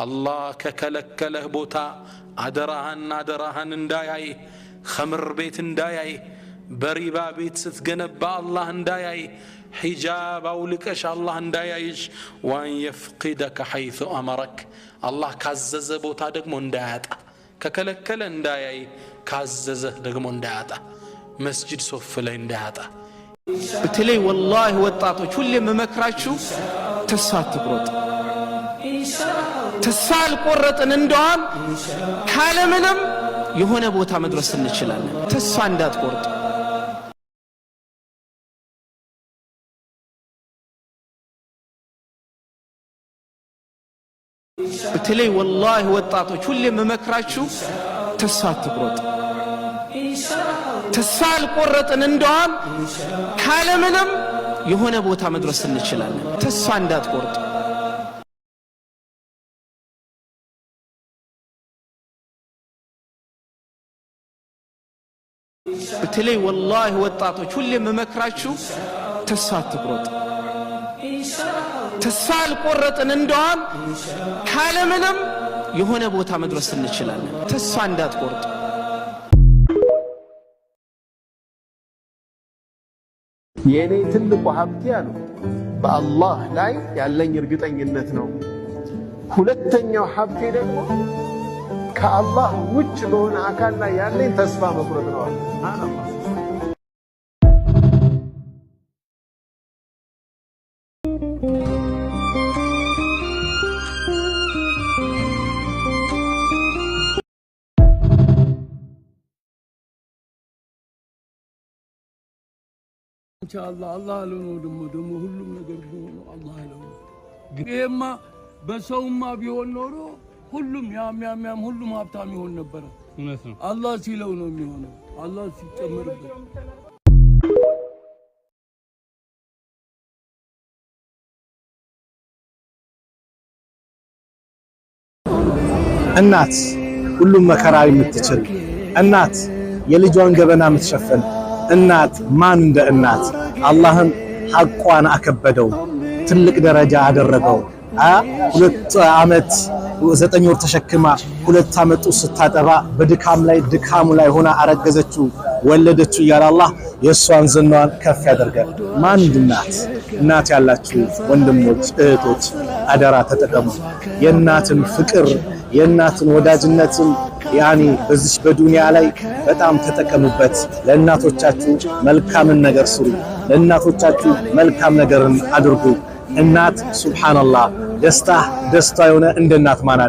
الله ككلكله بوتا አደራህን እንዳያይ خمر بيت እንዳያይ بريبا بيت ستجنب الله እንዳያይ حجاب أولكش الله እንዳያይሽ وأن يفقدك حيث أمرك الله كعزز بوتا دقمو እንዳያጣ ككلكل እንዳያይ كعززه دقمو እንዳያጣ مسجد صف ላይ እንዳያጣ بتلي والله ወጣቶች ሁሌ መመክራችሁ ተስፋ አትቁረጡ ተስፋ አልቆረጥን እንደውም ካለምንም የሆነ ቦታ መድረስ እንችላለን ተስፋ እንዳትቆርጡ بتلي والله ወጣቶች ሁሌ መመክራችሁ ተስፋ አትቁረጡ ተስፋ አልቆረጥን እንደውም ካለምንም የሆነ ቦታ መድረስ እንችላለን ተስፋ እንዳትቆርጡ بتلي والله ወጣቶች ሁሌ መመክራችሁ ተስፋ አትቁረጡ ተስፋ አልቆረጥን እንደውም ካለምንም የሆነ ቦታ መድረስ እንችላለን ተስፋ እንዳትቆርጡ የኔ ትልቁ ሀብቴ ያሉ በአላህ ላይ ያለኝ እርግጠኝነት ነው ሁለተኛው ሀብቴ ደግሞ ከአላህ ውጭ በሆነ አካል ላይ ያለኝ ተስፋ መቁረጥ ነው ሱብሃንአላህ ኢንሻአላህ አላህ ነው ደሞ ሁሉም ነገር ሆኖ አላህ ነው ግሬማ በሰውማ ቢሆን ኖሮ ሁሉም ያም ሁሉም ሀብታም ይሆን ነበር እውነት ነው አላህ ሲለው ነው የሚሆነው አላህ ሲጨምርበት እናት ሁሉም መከራ የምትችል እናት የልጇን ገበና የምትሸፍን እናት ማን እንደ እናት አላህም ሐቋን አከበደው ትልቅ ደረጃ አደረገው 2 ዓመት 9 ወር ተሸክማ 2 ዓመት ስታጠባ በድካም ላይ ድካሙ ላይ ሆና አረገዘችው ወለደችው ይላል አላህ የሷን ዝናዋን ከፍ ያደርጋል ማን እናት ያላችሁ ወንድሞች እህቶች አደራ ተጠቀሙ የእናትን ፍቅር የእናትን ወዳጅነትን ያኒ በዚህ በዱንያ ላይ በጣም ተጠቀሙበት ለእናቶቻችሁ መልካምን ነገር ስሩ ለእናቶቻችሁ መልካም ነገርን አድርጉ እናት ሱብሃንአላህ ደስታ የሆነ እንደ እናት ማናት